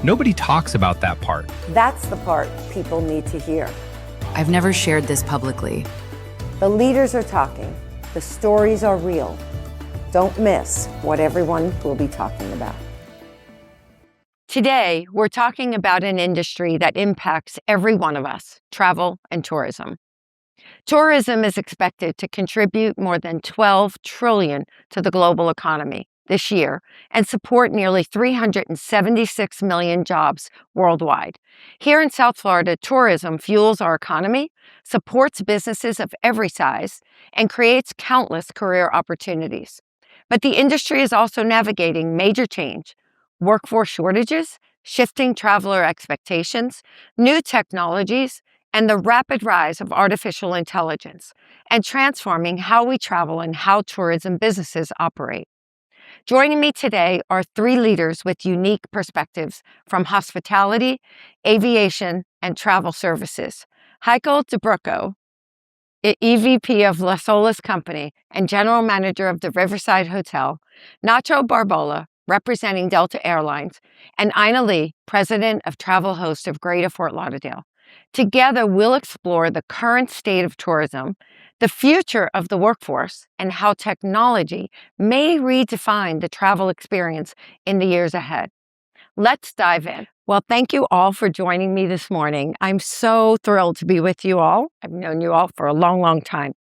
nobody talks about that part. That's the part people need to hear. I've never shared this publicly. The leaders are talking. The stories are real. Don't miss what everyone will be talking about. Today, we're talking about an industry that impacts every one of us, travel and tourism. Tourism is expected to contribute more than $12 trillion to the global economy this year and support nearly 376 million jobs worldwide. Here in South Florida, tourism fuels our economy, supports businesses of every size, and creates countless career opportunities. But the industry is also navigating major change: workforce shortages, shifting traveler expectations, new technologies, and the rapid rise of artificial intelligence, and transforming how we travel and how tourism businesses operate. Joining me today are three leaders with unique perspectives from hospitality, aviation, and travel services. Heiko DeBrucco, EVP of La Sola's Company and General Manager of the Riverside Hotel, Nacho Barbola, representing Delta Airlines, and Ina Lee, President of Travel Host of Greater Fort Lauderdale. Together, we'll explore the current state of tourism, the future of the workforce, and how technology may redefine the travel experience in the years ahead. Let's dive in. Well, thank you all for joining me this morning. I'm so thrilled to be with you all. I've known you all for a long, long time.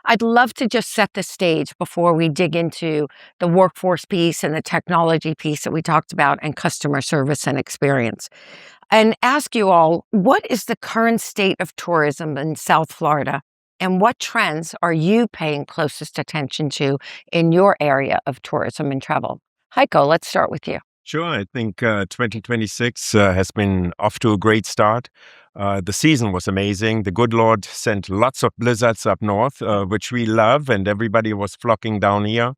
I'd love to just set the stage before we dig into the workforce piece and the technology piece that we talked about and customer service and experience, and ask you all, what is the current state of tourism in South Florida? And what trends are you paying closest attention to in your area of tourism and travel? Heiko, let's start with you. Sure. I think 2026 has been off to a great start. The season was amazing. The good Lord sent lots of blizzards up north, which we love, and everybody was flocking down here.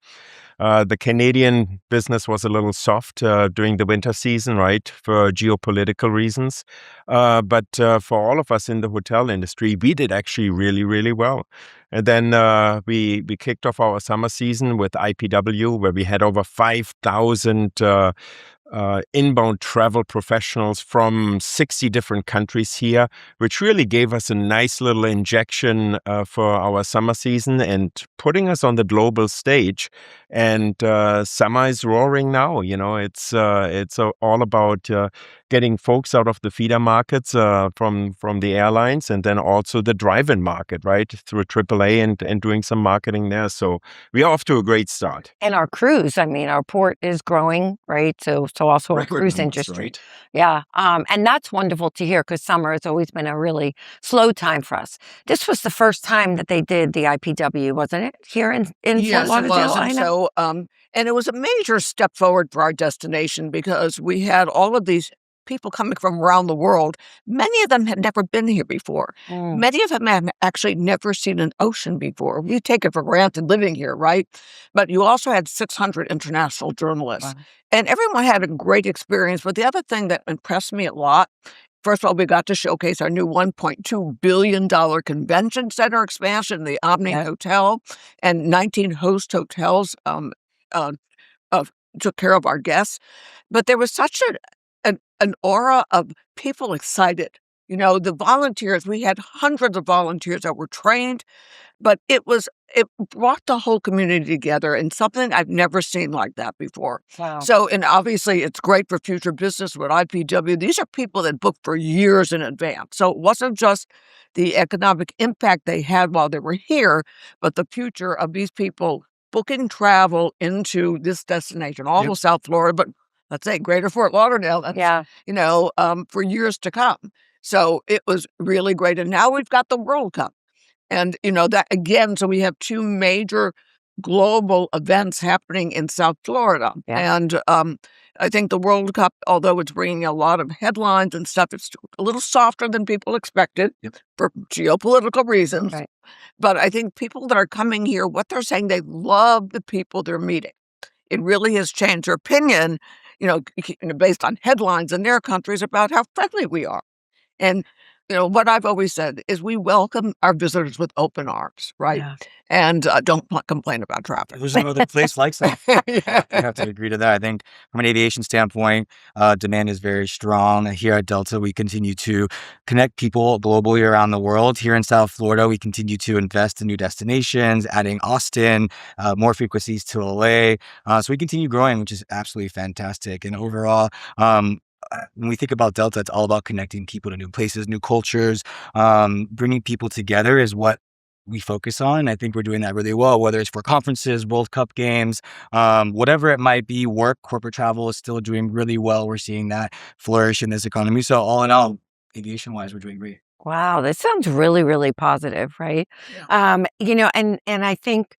The Canadian business was a little soft during the winter season, right, for geopolitical reasons. But for all of us in the hotel industry, we did actually really, really well. And then we kicked off our summer season with IPW, where we had over 5,000 inbound travel professionals from 60 different countries here, which really gave us a nice little injection for our summer season and putting us on the global stage. And summer is roaring now. You know, it's all about getting folks out of the feeder markets from the airlines, and then also the drive-in market, right, through AAA and doing some marketing there. So we are off to a great start. And our cruise, I mean, our port is growing, right? So also our cruise industry. Right? Yeah. And that's wonderful to hear, because summer has always been a really slow time for us. This was the first time that they did the IPW, wasn't it? Here in Yes, Fort it Lauderdale? was. And so, and it was a major step forward for our destination, because we had all of these people coming from around the world. Many of them had never been here before. Many of them had actually never seen an ocean before. We take it for granted living here, right? But you also had 600 international journalists. Wow. And everyone had a great experience. But the other thing that impressed me a lot, first of all, we got to showcase our new $1.2 billion convention center expansion, the Omni Hotel, and 19 host hotels took care of our guests. But there was such an aura of people excited. You know, the volunteers, we had hundreds of volunteers that were trained, but it brought the whole community together, and something I've never seen like that before. Wow. So, and obviously it's great for future business with IPW. These are people that booked for years in advance. So it wasn't just the economic impact they had while they were here, but the future of these people booking travel into this destination, all of South Florida, but let's say Greater Fort Lauderdale, that's, for years to come. So it was really great. And now we've got the World Cup. And, that again, so we have two major global events happening in South Florida. Yeah. And I think the World Cup, although it's bringing a lot of headlines and stuff, it's a little softer than people expected for geopolitical reasons. Right. But I think people that are coming here, what they're saying, they love the people they're meeting. It really has changed their opinion, based on headlines in their countries about how friendly we are. And what I've always said is we welcome our visitors with open arms, right? Yeah. And don't complain about traffic. There's no other place like that. Yeah. I have to agree to that. I think from an aviation standpoint, demand is very strong. Here at Delta, we continue to connect people globally around the world. Here in South Florida, we continue to invest in new destinations, adding Austin, more frequencies to LA. So we continue growing, which is absolutely fantastic. And overall, when we think about Delta, it's all about connecting people to new places, new cultures. Bringing people together is what we focus on. I think we're doing that really well, whether it's for conferences, World Cup games, whatever it might be. Work, corporate travel is still doing really well. We're seeing that flourish in this economy. So all in all, aviation wise, we're doing great. Wow, this sounds really, really positive, right? And I think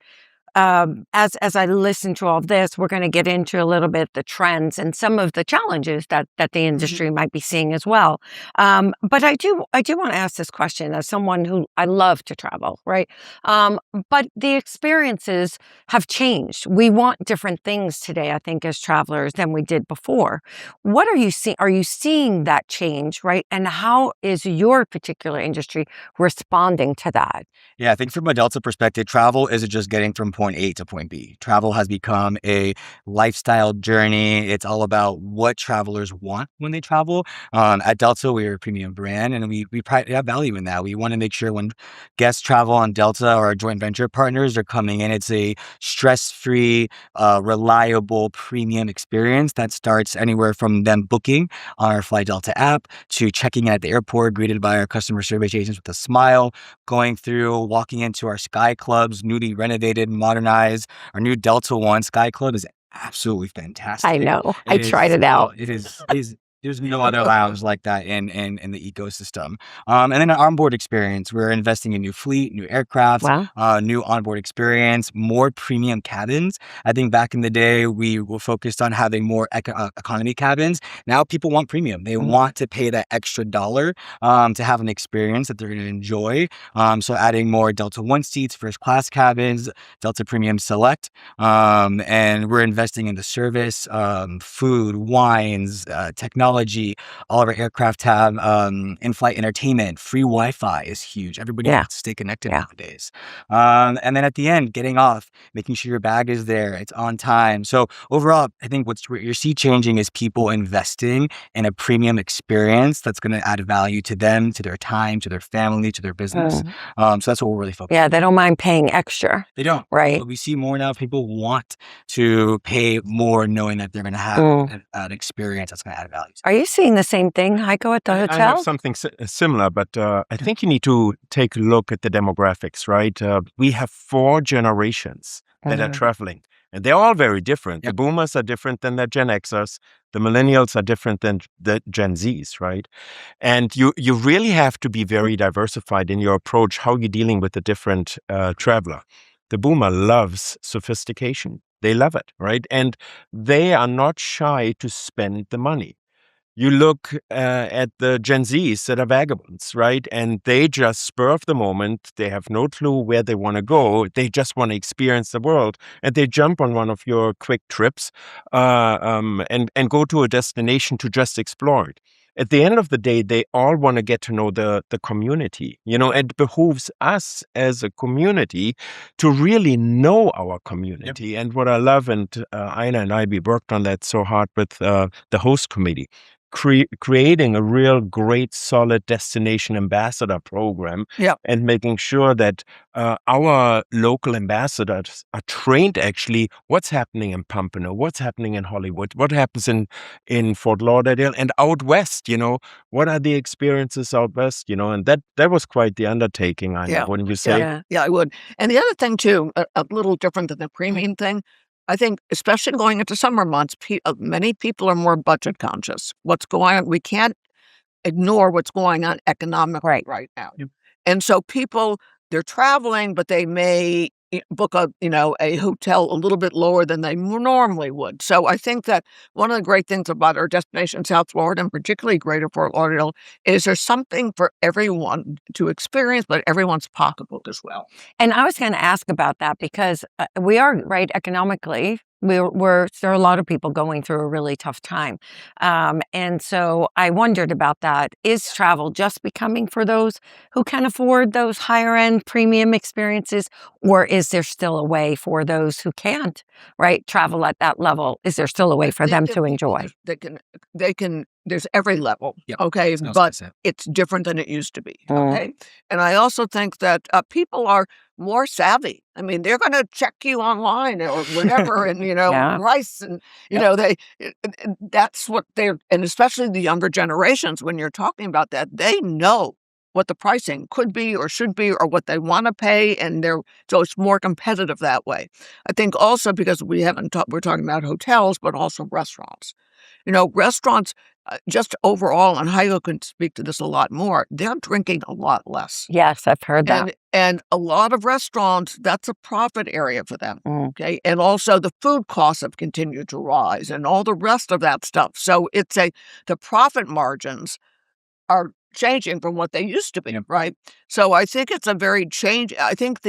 as I listen to all this, we're going to get into a little bit the trends and some of the challenges that the industry might be seeing as well. But I do want to ask this question as someone who I love to travel, right? But the experiences have changed. We want different things today, I think, as travelers than we did before. What are you seeing? Are you seeing that change, right? And how is your particular industry responding to that? Yeah, I think from a Delta perspective, travel isn't just getting from point A to point B. Travel has become a lifestyle journey. It's all about what travelers want when they travel. At Delta, we're a premium brand, and we have value in that. We want to make sure when guests travel on Delta or our joint venture partners are coming in, it's a stress-free, reliable, premium experience that starts anywhere from them booking on our Fly Delta app to checking in at the airport, greeted by our customer service agents with a smile, going through, walking into our Sky Clubs, newly renovated, modernized. Our new Delta One Sky Club is absolutely fantastic. I know. I tried it out. It is. There's no other lounge like that in the ecosystem. And then an onboard experience. We're investing in new fleet, new aircraft, Wow. new onboard experience, more premium cabins. I think back in the day, we were focused on having more economy cabins. Now people want premium. They want to pay that extra dollar to have an experience that they're going to enjoy. So adding more Delta One seats, first class cabins, Delta Premium Select. And we're investing in the service, food, wines, technology. All of our aircraft have in-flight entertainment. Free Wi-Fi is huge. Everybody wants to stay connected nowadays. And then at the end, getting off, making sure your bag is there, it's on time. So overall, I think what you're changing is people investing in a premium experience that's going to add value to them, to their time, to their family, to their business. So that's what we're really focused on. Yeah, they don't mind paying extra. They don't. Right. But we see more now. People want to pay more knowing that they're going to have an experience that's going to add value. Are you seeing the same thing, Heiko, at the hotel? I have something similar, but I think you need to take a look at the demographics, right? We have 4 generations that are traveling, and they're all very different. The boomers are different than the Gen Xers. The millennials are different than the Gen Zs, right? And you really have to be very diversified in your approach, how you're dealing with the different traveler. The boomer loves sophistication. They love it, right? And they are not shy to spend the money. You look at the Gen Zs that are vagabonds, right? And they just spur of the moment. They have no clue where they want to go. They just want to experience the world. And they jump on one of your quick trips and go to a destination to just explore it. At the end of the day, they all want to get to know the community. It behooves us as a community to really know our community. And what I love, and Aina and I, we worked on that so hard with the host committee, creating a real great, solid destination ambassador program and making sure that our local ambassadors are trained actually what's happening in Pompano, what's happening in Hollywood, what happens in Fort Lauderdale and out west, what are the experiences out west, and that was quite the undertaking, Aina, wouldn't you say? Yeah, I would. And the other thing too, a little different than the premium thing, I think, especially going into summer months, many people are more budget conscious. What's going on? We can't ignore what's going on economically right now. And so people, they're traveling, but they may book a hotel a little bit lower than they normally would. So I think that one of the great things about our destination, South Florida, and particularly Greater Fort Lauderdale, is there's something for everyone to experience, but everyone's pocketbook as well. And I was going to ask about that because we are, right, economically there are a lot of people going through a really tough time. And so I wondered about that. Is travel just becoming for those who can afford those higher end premium experiences? Or is there still a way for those who can't, right, travel at that level? Is there still a way I for think them that to people enjoy? they can there's every level, Yep. okay, No but specific. it's different than it used to be, Mm. okay? And I also think that people are more savvy. I mean, they're going to check you online or whatever, and Yeah. price, and that's what they're, and especially the younger generations. When you're talking about that, they know what the pricing could be or should be or what they want to pay, and so it's more competitive that way. I think also because we're talking about hotels, but also restaurants. Restaurants, just overall, and Heiko can speak to this a lot more, they're drinking a lot less. Yes, I've heard that. And a lot of restaurants, that's a profit area for them. Mm. Okay. And also the food costs have continued to rise and all the rest of that stuff. So the profit margins are changing from what they used to be, Yep. right? So I think it's a very change. I think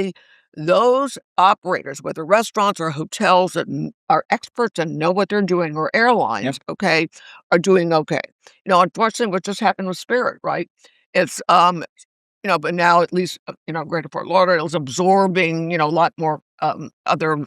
those operators, whether restaurants or hotels that are experts and know what they're doing, or airlines, okay, are doing okay. Unfortunately, what just happened with Spirit, right? It's but now at least Greater Fort Lauderdale is absorbing a lot more other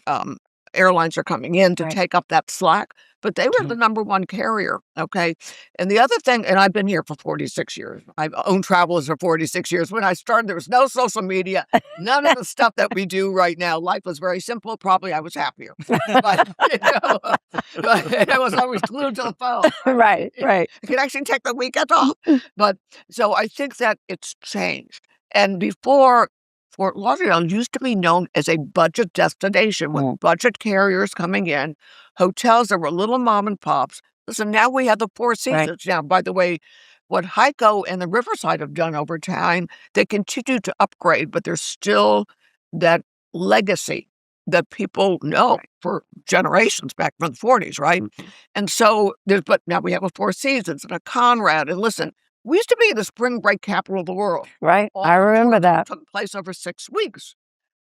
airlines are coming in to Right. take up that slack. But they were the number one carrier, okay? And the other thing, and I've been here for 46 years. I've owned Travelers for 46 years. When I started, there was no social media, none of the stuff that we do right now. Life was very simple. Probably I was happier. But, but I was always glued to the phone. Right. I could actually take the weekend off. But so I think that it's changed. And before, Fort Lauderdale used to be known as a budget destination with budget carriers coming in, hotels that were little mom and pops. Listen, now we have the Four Seasons. Now, by the way, what Heiko and the Riverside have done over time, they continue to upgrade, but there's still that legacy that people know for generations back from the 40s, right? And so but now we have a Four Seasons and a Conrad. And listen, we used to be the spring break capital of the world. Right. All I the remember tourism that. took place over 6 weeks.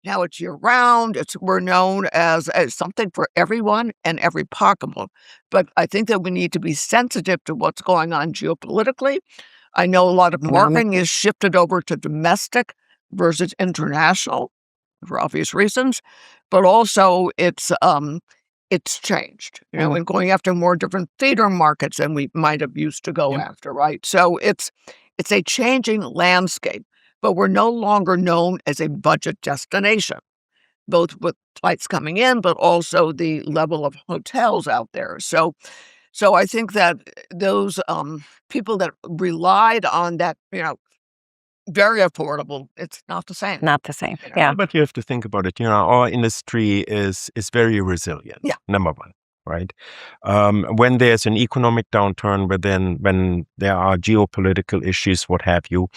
Now it's year round. We're known as something for everyone and every pocketbook. But I think that we need to be sensitive to what's going on geopolitically. I know a lot of marketing is shifted over to domestic versus international for obvious reasons, but also it's changed, and going after more different theater markets than we might have used to go after, right? So it's a changing landscape, but we're no longer known as a budget destination, both with flights coming in, but also the level of hotels out there. So I think that those people that relied on that, very affordable, it's not the same. Not the same. Yeah. But you have to think about it. Our industry is very resilient. Yeah. Number one, right? When there's an economic downturn, but then when there are geopolitical issues, what have you,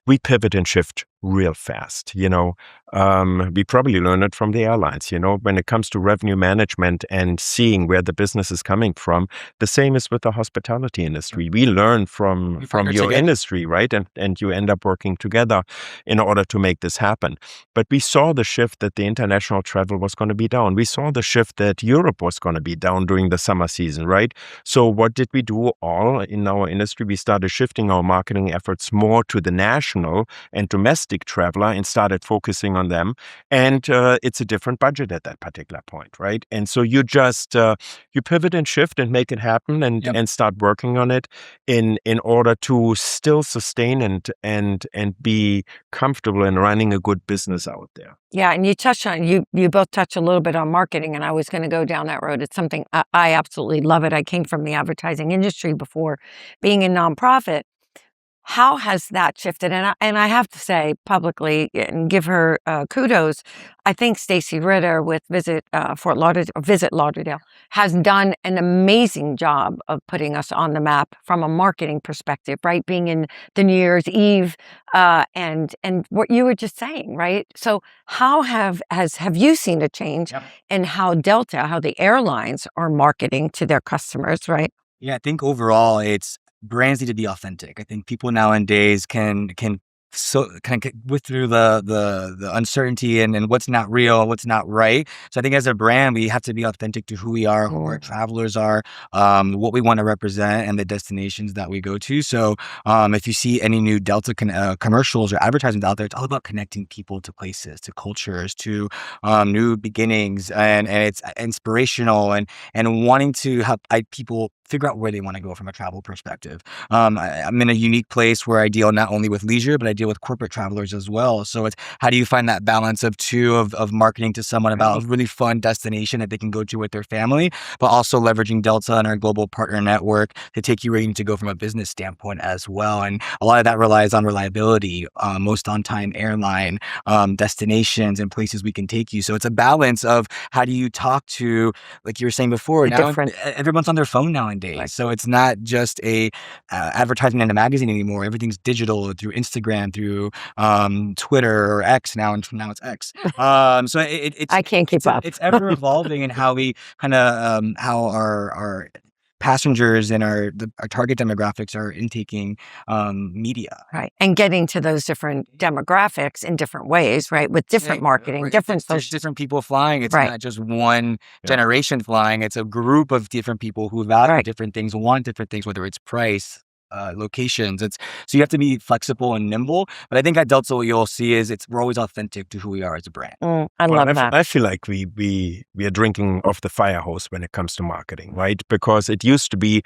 we pivot and shift real fast. We probably learned it from the airlines. When it comes to revenue management and seeing where the business is coming from, the same is with the hospitality industry. We learn from your industry, right? And you end up working together in order to make this happen. But we saw the shift that the international travel was going to be down. We saw the shift that Europe was going to be down during the summer season, right? So what did we do all in our industry? We started shifting our marketing efforts more to the national and domestic traveler and started focusing on them. And it's a different budget at that particular point, right? And so you just you pivot and shift and make it happen and start working on it in order to still sustain and be comfortable in running a good business out there. Yeah, and you both touched a little bit on marketing, and I was going to go down that road. It's something I absolutely love it. I came from the advertising industry before being in nonprofit. How has that shifted? And I have to say publicly and give her kudos. I think Stacy Ritter with Visit Lauderdale has done an amazing job of putting us on the map from a marketing perspective, right? Being in the New Year's Eve and what you were just saying, right? So how have you seen a change in how the airlines are marketing to their customers, right? Yeah, I think overall brands need to be authentic. I think people nowadays can so kind of with through the uncertainty and what's not real, what's not right. So I think as a brand, we have to be authentic to who we are, who our travelers are, what we want to represent, and the destinations that we go to. So if you see any new Delta commercials or advertisements out there, it's all about connecting people to places, to cultures, to new beginnings, and it's inspirational and wanting to help people figure out where they want to go from a travel perspective. I'm in a unique place where I deal not only with leisure, but I deal with corporate travelers as well. So it's how do you find that balance of marketing to someone about a really fun destination that they can go to with their family, but also leveraging Delta and our global partner network to take you where you need to go from a business standpoint as well. And a lot of that relies on reliability, most on-time airline, destinations and places we can take you. So it's a balance of how do you talk to, like you were saying before, now everyone's on their phone nowadays. So it's not just a advertisement in a magazine anymore. Everything's digital through Instagram, through Twitter or X now, and now it's X. So it's I can't keep up. It's ever evolving, and how we kind of how our passengers and our target demographics are intaking media. Right. And getting to those different demographics in different ways, right? With different marketing, different There's social. different people flying. It's Right. not just one generation flying. It's a group of different people who value different things, want different things, whether it's price, locations. So you have to be flexible and nimble. But I think at Delta, what you'll see is we're always authentic to who we are as a brand. I love that. I feel like we are drinking off the fire hose when it comes to marketing, right? Because it used to be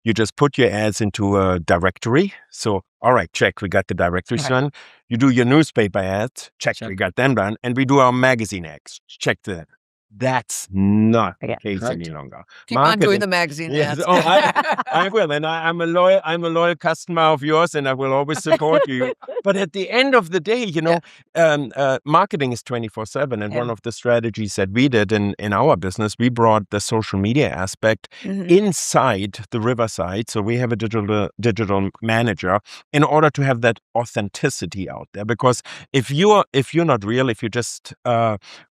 you just put your ads into a directory. So, all right, check, we got the directories done. You do your newspaper ads, check, we got them done. And we do our magazine ads, check that. That's not the case any longer. Keep on doing the magazine ads. Oh, I will, and I'm a loyal customer of yours, and I will always support you. But at the end of the day, marketing is 24/7, and one of the strategies that we did in our business, we brought the social media aspect inside the Riverside. So we have a digital manager in order to have that authenticity out there. Because if you're not real, if you're just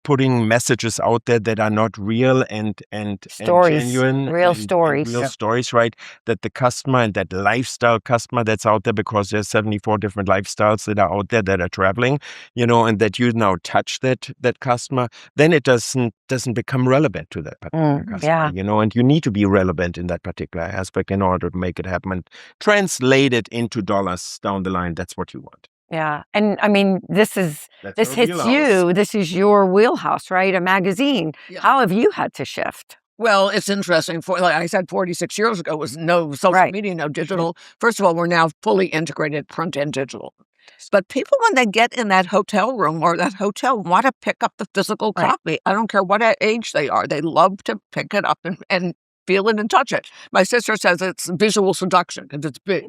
putting messages out there that are not real and Stories, genuine, real and stories. real stories, right? That the customer and that lifestyle customer that's out there, because there's 74 different lifestyles that are out there that are traveling, and that you now touch that customer, then it doesn't become relevant to that particular customer, and you need to be relevant in that particular aspect in order to make it happen and translate it into dollars down the line. That's what you want. Yeah. And I mean, this hits wheelhouse. you. This is your wheelhouse, right? A magazine. Yeah. How have you had to shift? Well, it's interesting. Like I said, 46 years ago was no social media, no digital. First of all, we're now fully integrated print and digital. But people, when they get in that hotel room or that hotel, want to pick up the physical copy. I don't care what age they are. They love to pick it up and feel it and touch it. My sister says it's visual seduction because it's big.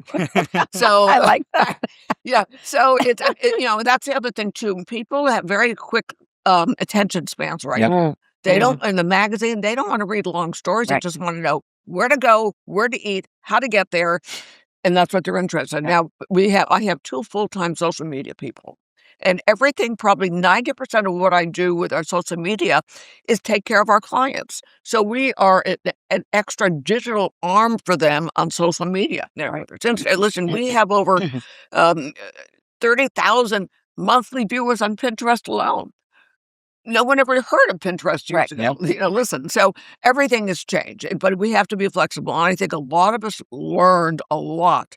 So I like that. Yeah. So it's that's the other thing too. People have very quick attention spans, right? They don't, in the magazine, they don't want to read long stories. They just want to know where to go, where to eat, how to get there. And that's what they're interested in. Now, I have 2 full-time social media people. And everything, probably 90% of what I do with our social media is take care of our clients. So we are an extra digital arm for them on social media. Listen, we have over 30,000 monthly viewers on Pinterest alone. No one ever heard of Pinterest years ago. Listen, so everything has changed, but we have to be flexible. And I think a lot of us learned a lot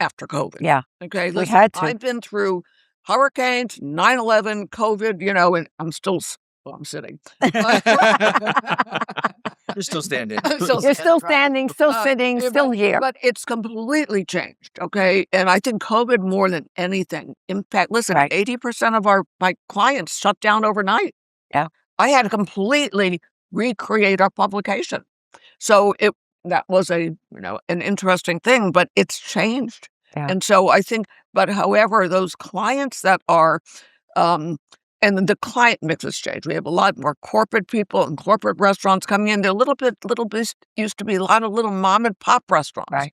after COVID. Yeah. Okay. We Listen, had to. I've been through hurricanes, 9/11, COVID, and I'm still, I'm sitting. You're still standing. You're still standing, still sitting, still here. But it's completely changed, okay? And I think COVID, more than anything, listen, 80% of my clients shut down overnight. Yeah. I had to completely recreate our publication. So that was an interesting thing, but it's changed. Yeah. And so I think, but however, those clients that are, and the client mix has changed. We have a lot more corporate people and corporate restaurants coming in. They're little bit used to be a lot of little mom and pop restaurants. Right.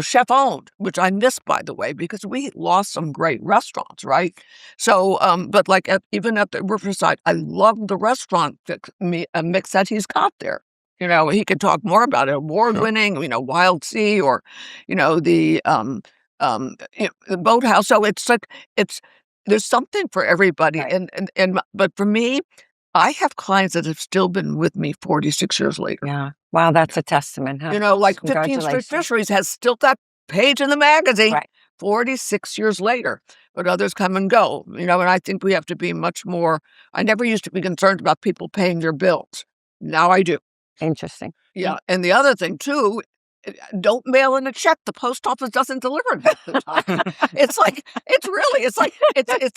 Chef owned, which I miss, by the way, because we lost some great restaurants, right? So, but like even at the Riverside, I love the restaurant mix that he's got there. He could talk more about it. Award-winning, Wild Sea, or the the boathouse. So it's like there's something for everybody. Right. But for me, I have clients that have still been with me 46 years later. Yeah. Wow, that's a testament, huh? Like 15th Street Congratulations. Fisheries has still that page in the magazine Right. 46 years later, but others come and go, and I think we have to be much more. I never used to be concerned about people paying their bills. Now I do. Interesting. Yeah. And the other thing too, don't mail in a check. The post office doesn't deliver it half the time. It's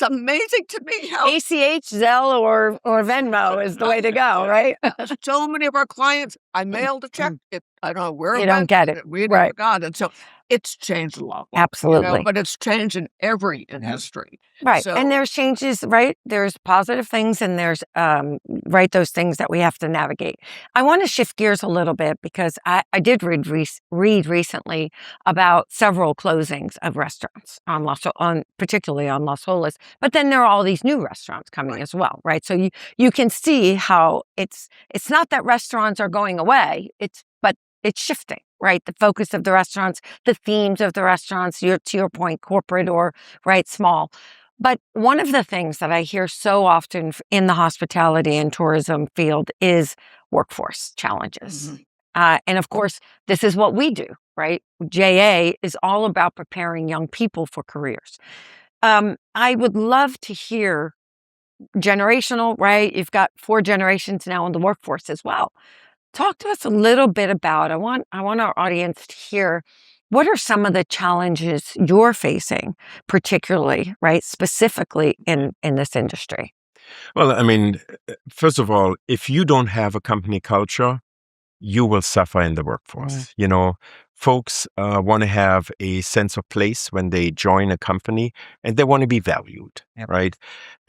amazing to me how ACH, Zelle, or Venmo is the way to go, right? so many of our clients, I mailed a check. I don't know where You it don't went. get it. We never Right. got it. So it's changed a lot. Absolutely. But it's changed in every industry. Right. So, And there's changes, right? There's positive things and there's, right, those things that we have to navigate. I want to shift gears a little bit because I did read recently about several closings of restaurants particularly on Las Olas. But then there are all these new restaurants coming as well, right? So you can see how it's not that restaurants are going away, but it's shifting, right? The focus of the restaurants, the themes of the restaurants, to your point, corporate or right, small. But one of the things that I hear so often in the hospitality and tourism field is workforce challenges. And of course, this is what we do, right? JA is all about preparing young people for careers. I would love to hear generational, right? You've got 4 generations now in the workforce as well. Talk to us a little bit about, I want our audience to hear, what are some of the challenges you're facing, particularly, right, specifically in this industry? Well, I mean, first of all, if you don't have a company culture, you will suffer in the workforce. Folks want to have a sense of place when they join a company, and they want to be valued, right?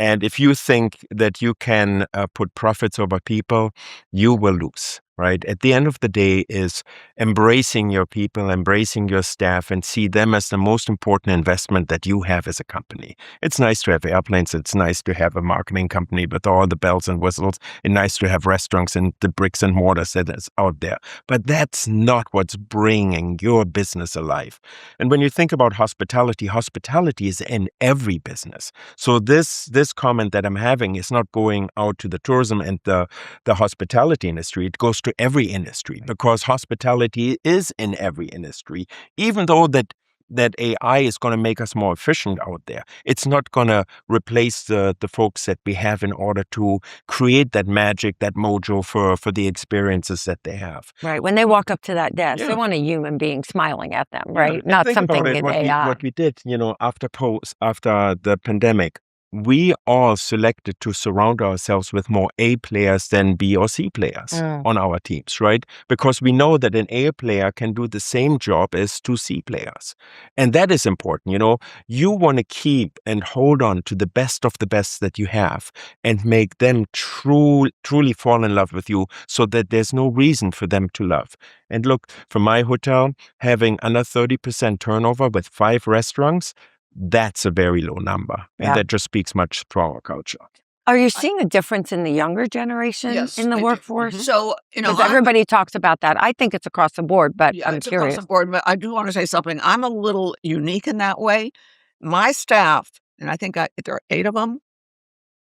And if you think that you can put profits over people, you will lose, right? At the end of the day is embracing your people, embracing your staff, and see them as the most important investment that you have as a company. It's nice to have airplanes. It's nice to have a marketing company with all the bells and whistles. It's nice to have restaurants and the bricks and mortars that is out there. But that's not what's bringing your business alive. And when you think about hospitality, hospitality is in every business. So this comment that I'm having is not going out to the tourism and the hospitality industry. It goes to every industry, because hospitality is in every industry, even though that AI is going to make us more efficient out there. It's not going to replace the folks that we have in order to create that magic, that mojo for the experiences that they have. Right. When they walk up to that desk, Yeah. they want a human being smiling at them, Yeah. right? And Not think something about it, in what AI. we did, after the pandemic. We all selected to surround ourselves with more A players than B or C players on our teams, right? Because we know that an A player can do the same job as 2 C players. And that is important. You want to keep and hold on to the best of the best that you have and make them truly fall in love with you, so that there's no reason for them to love. And look, for my hotel, having under 30% turnover with 5 restaurants, that's a very low number. And Yeah. that just speaks much to our culture. Are you seeing a difference in the younger generation Yes, in the I do. workforce? So, Because everybody talks about that. I think it's across the board, but I'm it's curious. across the board, but I do want to say something. I'm a little unique in that way. My staff, and I think there are 8 of them.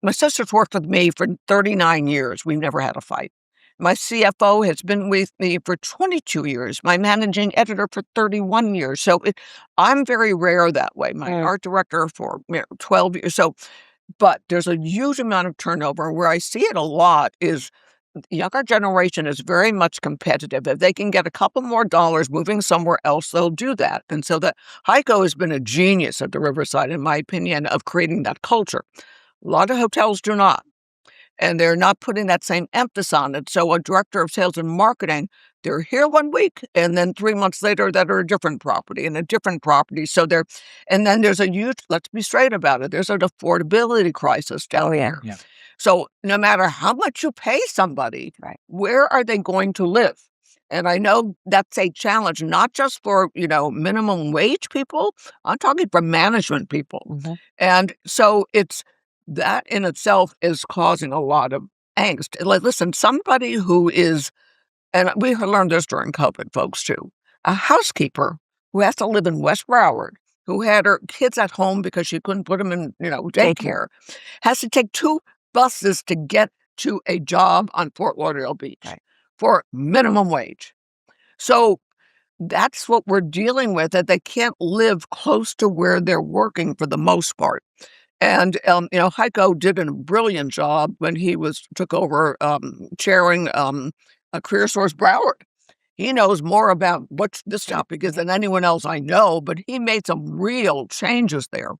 My sister's worked with me for 39 years. We've never had a fight. My CFO has been with me for 22 years. My managing editor for 31 years. So I'm very rare that way. My art director for 12 years. So, but there's a huge amount of turnover. Where I see it a lot is the younger generation is very much competitive. If they can get a couple more dollars moving somewhere else, they'll do that. And so that Heiko has been a genius at the Riverside, in my opinion, of creating that culture. A lot of hotels do not. And they're not putting that same emphasis on it. So a director of sales and marketing, they're here 1 week, and then 3 months later, that are a different property and a different property. So and then there's a huge, let's be straight about it, there's an affordability crisis down here. Yeah. So no matter how much you pay somebody, Right. where are they going to live? And I know that's a challenge, not just for, minimum wage people. I'm talking for management people. And so that in itself is causing a lot of angst. Listen, somebody who is, and we learned this during COVID, folks, too, a housekeeper who has to live in West Broward, who had her kids at home because she couldn't put them in, daycare, has to take 2 buses to get to a job on Fort Lauderdale Beach for minimum wage. So that's what we're dealing with, that they can't live close to where they're working for the most part. And, Heiko did a brilliant job when he took over chairing a Career Source Broward. He knows more about what this topic is than anyone else I know, but he made some real changes there.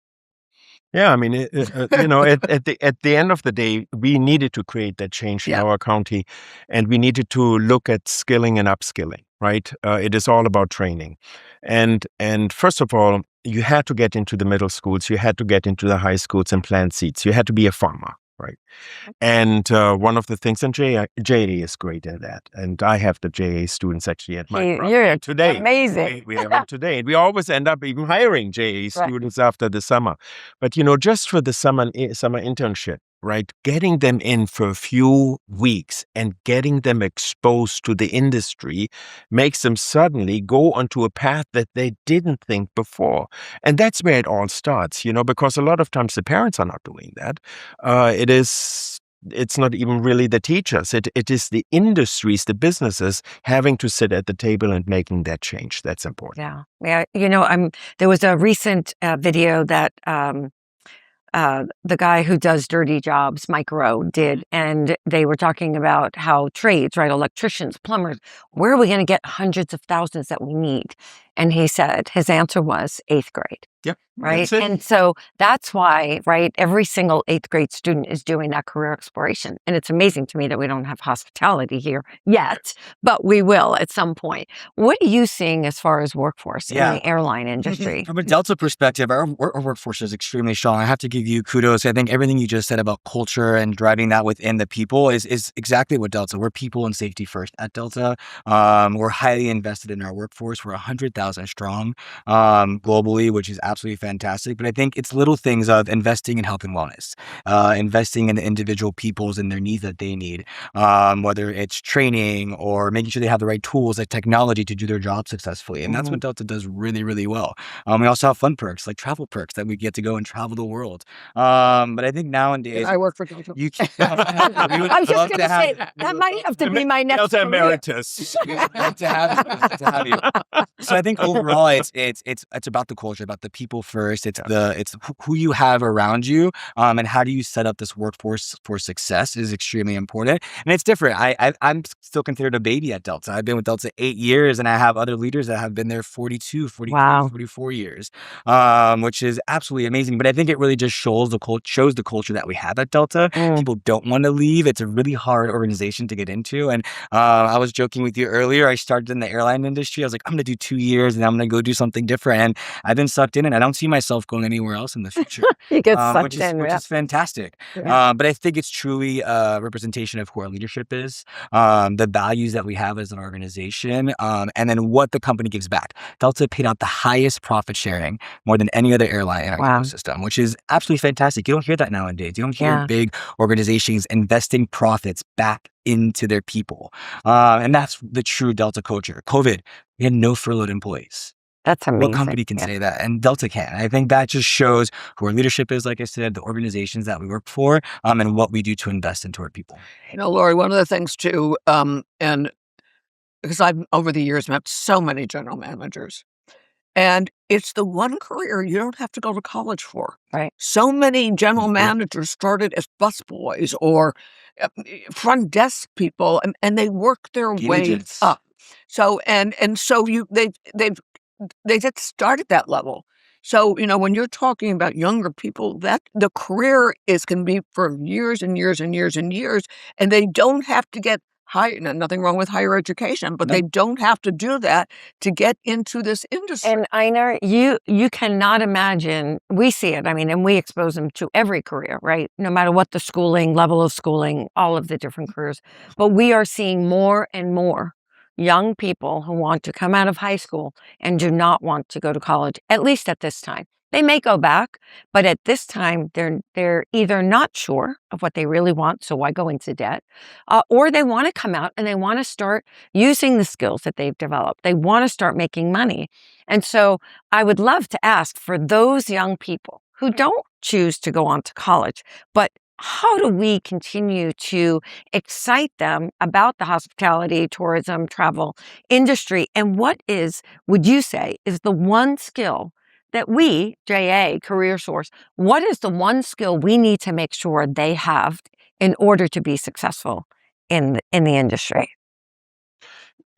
Yeah, I mean, at the end of the day, we needed to create that change in our county, and we needed to look at skilling and upskilling. Right? It is all about training, and first of all, you had to get into the middle schools, you had to get into the high schools and plant seeds. You had to be a farmer, right? And one of the things, and JA is great at that. And I have the JA students actually at my program today. Amazing. We have them today. And we always end up even hiring JA students after the summer. But, just for the summer internship, right? Getting them in for a few weeks and getting them exposed to the industry makes them suddenly go onto a path that they didn't think before. And that's where it all starts, because a lot of times the parents are not doing that. It's not even really the teachers. It is the industries, the businesses having to sit at the table and making that change. That's important. Yeah. There was a recent video that the guy who does dirty jobs, Mike Rowe, did, and they were talking about how trades, right, electricians, plumbers, where are we going to get hundreds of thousands that we need? And he said his answer was 8th grade. Yep. Right. And so that's why, right, every single 8th grade student is doing that career exploration. And it's amazing to me that we don't have hospitality here yet, but we will at some point. What are you seeing as far as workforce in the airline industry? From a Delta perspective, our workforce is extremely strong. I have to give you kudos. I think everything you just said about culture and driving that within the people is exactly what Delta. We're people and safety first at Delta. We're highly invested in our workforce. We're 100,000 strong globally, which is absolutely fantastic. But I think it's little things of investing in health and wellness, investing in the individual peoples and their needs that they need, whether it's training or making sure they have the right tools like technology to do their job successfully. And that's what Delta does really, really well. We also have fun perks like travel perks that we get to go and travel the world. But I think nowadays, I work for Delta. You can, I was just going to say, that might have to be my next Delta career. Emeritus. Good to have you. So I think overall, it's about the culture, about the people first. It's who you have around you, and how do you set up this workforce for success is extremely important. And it's different. I'm still considered a baby at Delta. I've been with Delta 8 years, and I have other leaders that have been there 42, 43, 44 years, which is absolutely amazing. But I think it really just shows the culture that we have at Delta. People don't want to leave. It's a really hard organization to get into. And I was joking with you earlier. I started in the airline industry. I was like, I'm going to do 2 years and I'm going to go do something different. And I've been sucked in, and I don't see myself going anywhere else in the future. You get sucked which is fantastic. But I think it's truly a representation of who our leadership is, the values that we have as an organization, and then what the company gives back. Delta paid out the highest profit sharing, more than any other airline in our ecosystem, which is absolutely fantastic. You don't hear that nowadays. You don't hear big organizations investing profits back into their people. And that's the true Delta culture. COVID, we had no furloughed employees. That's amazing. What company can say that? And Delta can. I think that just shows who our leadership is, like I said, the organizations that we work for, and what we do to invest into our people. Lori, one of the things too, and because I've over the years met so many general managers, and it's the one career you don't have to go to college for. Right. So many general managers started as busboys or front desk people, and they work their way up. So they just start at that level. So, when you're talking about younger people, that the career can be for years and years and years and years, and they don't have to get higher. Nothing wrong with higher education, but they don't have to do that to get into this industry. And Einar, you cannot imagine, we see it, and we expose them to every career, right? No matter what the schooling, level of schooling, all of the different careers. But we are seeing more and more young people who want to come out of high school and do not want to go to college, at least at this time. They may go back, but at this time, they're either not sure of what they really want, so why go into debt, or they want to come out and they want to start using the skills that they've developed. They want to start making money. And so I would love to ask for those young people who don't choose to go on to college, but how do we continue to excite them about the hospitality, tourism, travel industry? And what would you say, is the one skill that we, JA, Career Source, what is the one skill we need to make sure they have in order to be successful in the industry?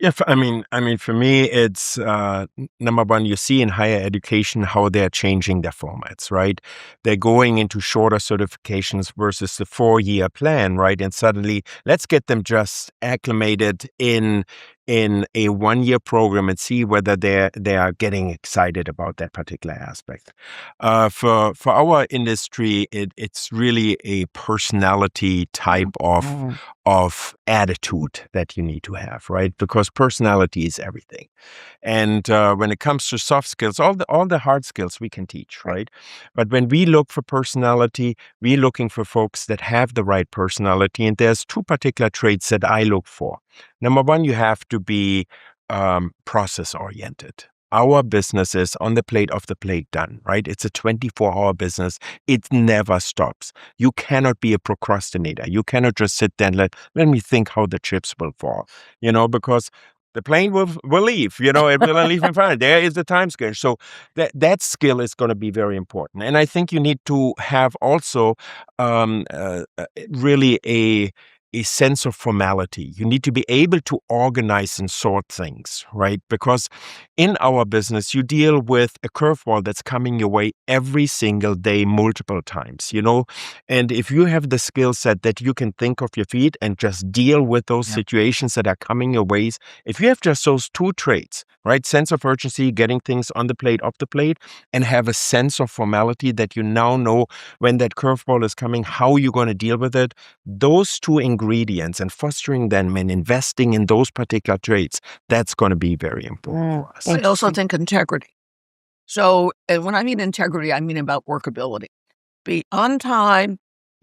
Yeah, for me, it's number one. You see in higher education how they're changing their formats, right? They're going into shorter certifications versus the 4-year plan, right? And suddenly, let's get them just acclimated in a 1-year program and see whether they are getting excited about that particular aspect. For our industry, it's really a personality type of attitude that you need to have, right? Because personality is everything. And when it comes to soft skills, all the hard skills we can teach, right? But when we look for personality, we're looking for folks that have the right personality. And there's 2 particular traits that I look for. Number one, you have to be process oriented. Our business is on the plate, off the plate, done, right? It's a 24-hour business. It never stops. You cannot be a procrastinator. You cannot just sit there and let me think how the chips will fall, because the plane will leave, it will leave in front. There is the time scale. So that skill is going to be very important. And I think you need to have also really a sense of formality. You need to be able to organize and sort things, right? Because in our business, you deal with a curveball that's coming your way every single day, multiple times, And if you have the skill set that you can think off your feet and just deal with those situations that are coming your ways, if you have just those 2 traits, right? Sense of urgency, getting things on the plate, off the plate, and have a sense of formality that you now know when that curveball is coming, how you're going to deal with it. Those 2 ingredients and fostering them and investing in those particular traits, that's going to be very important for us. I also think integrity. So, and when I mean integrity, I mean about workability. Be on time,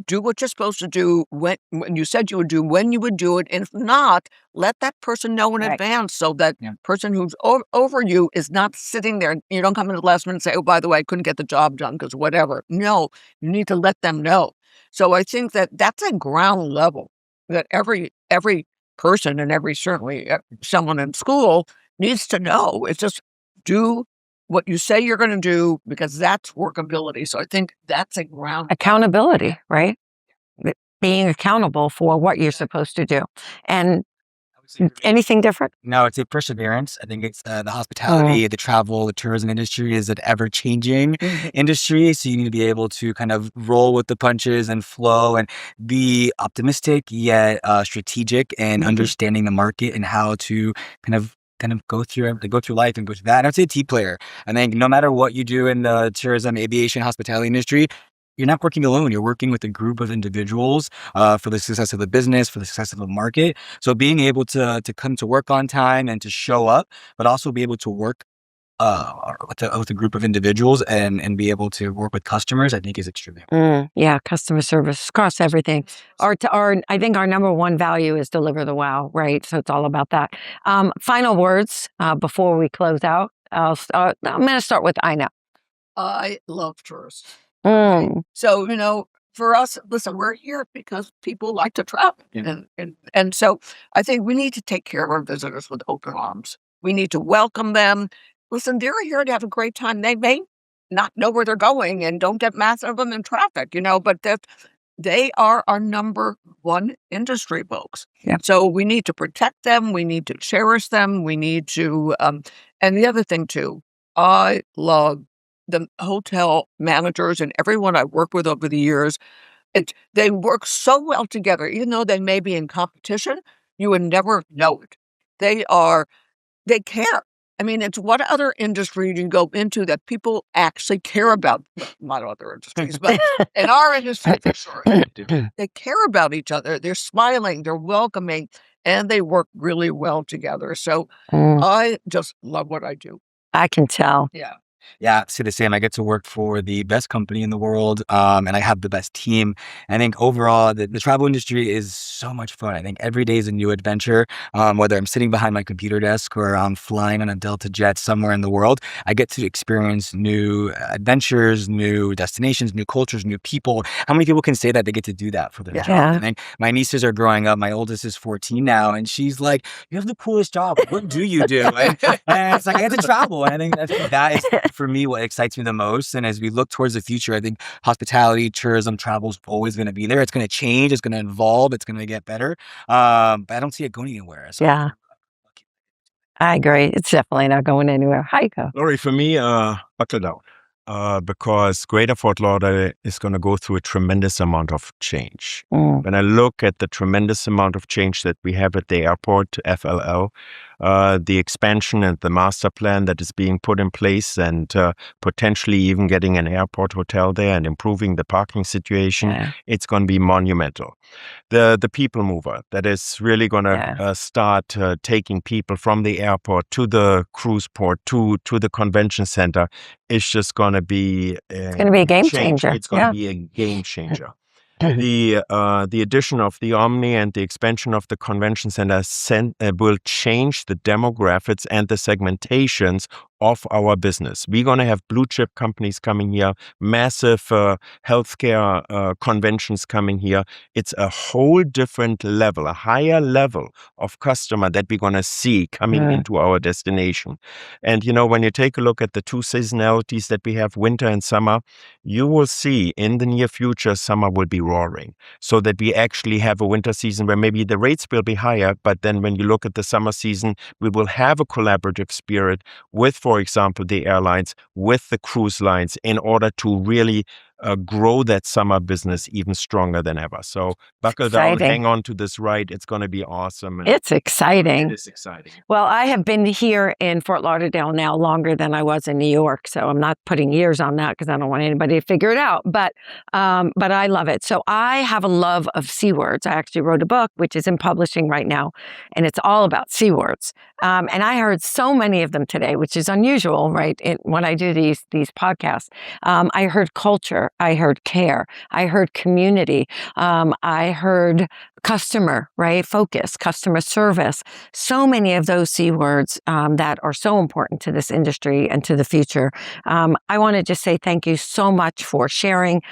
do what you're supposed to do when you said you would do, when you would do it. And if not, let that person know in advance so that person who's over you is not sitting there. You don't come in the last minute and say, oh, by the way, I couldn't get the job done because whatever. No, you need to let them know. So I think that that's a ground level that every person and certainly someone in school needs to know. It's just do what you say you're going to do, because that's workability. So I think that's a ground. Accountability, right? Being accountable for what you're supposed to do. And anything different? No, it's a perseverance. I think it's the hospitality, the travel, the tourism industry is an ever-changing industry. So you need to be able to kind of roll with the punches and flow and be optimistic yet strategic and understanding the market and how to kind of go through life and go through that. And I'd say a team player. I think no matter what you do in the tourism, aviation, hospitality industry, you're not working alone. You're working with a group of individuals for the success of the business, for the success of the market. So being able to come to work on time and to show up, but also be able to work with a group of individuals and be able to work with customers, I think is extremely important. Yeah, customer service across everything. I think our number one value is deliver the wow, right? So it's all about that. Final words before we close out. I'm going to start with Ina. I love tourists. So, for us, listen, we're here because people like to travel. And so I think we need to take care of our visitors with open arms. We need to welcome them. Listen, they're here to have a great time. They may not know where they're going and don't get mad at them in traffic, but they are our number one industry, folks. So we need to protect them. We need to cherish them. We need to, and the other thing too, I love the hotel managers and everyone I've worked with over the years. They work so well together, even though they may be in competition. You would never know it. They care. I mean, it's what other industry you can go into that people actually care about. Not other industries, but in our industry, for sure. They care about each other. They're smiling, they're welcoming, and they work really well together. So I just love what I do. I can tell. Yeah. Yeah, I say the same. I get to work for the best company in the world, and I have the best team. I think overall, the travel industry is so much fun. I think every day is a new adventure. Whether I'm sitting behind my computer desk or I'm flying on a Delta jet somewhere in the world, I get to experience new adventures, new destinations, new cultures, new people. How many people can say that they get to do that for their job? Yeah. I think my nieces are growing up. My oldest is 14 now, and she's like, "You have the coolest job. What do you do?" And it's like, I get to travel. And I think that is, for me, what excites me the most. And as we look towards the future, I think hospitality, tourism, travel is always going to be there. It's going to change. It's going to evolve. It's going to get better. But I don't see it going anywhere. So Yeah. I agree. It's definitely not going anywhere. Heiko. Lori, for me, buckle down. Because Greater Fort Lauderdale is going to go through a tremendous amount of change. When I look at the tremendous amount of change that we have at the airport, FLL, the expansion and the master plan that is being put in place, and potentially even getting an airport hotel there and improving the parking situation, it's going to be monumental. The people mover that is really going to start taking people from the airport to the cruise port to the convention center is just going to be It's going to be a game changer. It's going to be a game changer. The addition of the Omni and the expansion of the convention center will change the demographics and the segmentations of our business. We're going to have blue chip companies coming here, massive healthcare conventions coming here. It's a whole different level, a higher level of customer that we're going to see coming into our destination. And, when you take a look at the two seasonalities that we have, winter and summer, you will see in the near future, summer will be roaring, so that we actually have a winter season where maybe the rates will be higher. But then when you look at the summer season, we will have a collaborative spirit with, for example, the airlines, with the cruise lines, in order to really grow that summer business even stronger than ever. So buckle down, hang on to this ride. It's going to be awesome. It's exciting. It is exciting. Well, I have been here in Fort Lauderdale now longer than I was in New York, so I'm not putting years on that because I don't want anybody to figure it out. But I love it. So I have a love of C words. I actually wrote a book, which is in publishing right now, and it's all about C words. And I heard so many of them today, which is unusual, right? When I do these podcasts, I heard culture. I heard care. I heard community. I heard customer, right? Focus, customer service. So many of those C words that are so important to this industry and to the future. I want to just say thank you so much for sharing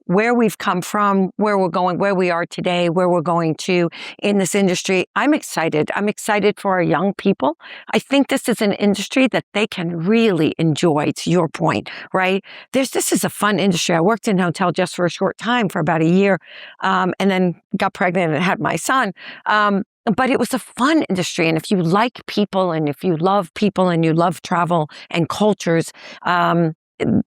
where we've come from, where we're going, where we are today, where we're going to in this industry. I'm excited. I'm excited for our young people. I think this is an industry that they can really enjoy, to your point, right? This is a fun industry. I worked in a hotel just for a short time, for about a year, and then got pregnant and had my son. But it was a fun industry. And if you like people, and if you love people, and you love travel and cultures,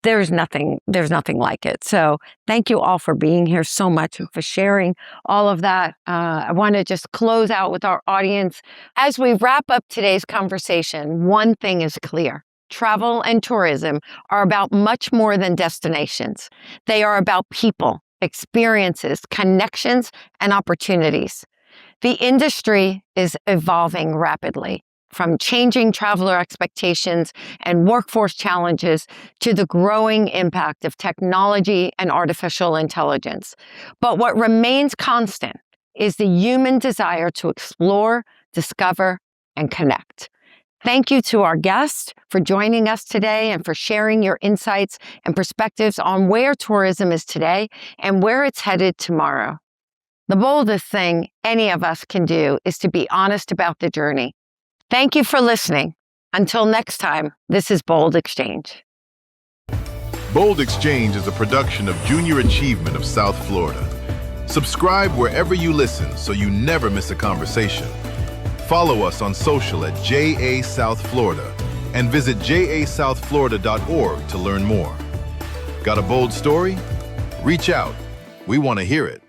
there's nothing like it. So thank you all for being here so much and for sharing all of that. I want to just close out with our audience. As we wrap up today's conversation, one thing is clear. Travel and tourism are about much more than destinations. They are about people, experiences, connections, and opportunities. The industry is evolving rapidly, from changing traveler expectations and workforce challenges to the growing impact of technology and artificial intelligence. But what remains constant is the human desire to explore, discover, and connect. Thank you to our guests for joining us today and for sharing your insights and perspectives on where tourism is today and where it's headed tomorrow. The boldest thing any of us can do is to be honest about the journey. Thank you for listening. Until next time, this is Bold Exchange. Bold Exchange is a production of Junior Achievement of South Florida. Subscribe wherever you listen so you never miss a conversation. Follow us on social at JA South Florida and visit jasouthflorida.org to learn more. Got a bold story? Reach out. We want to hear it.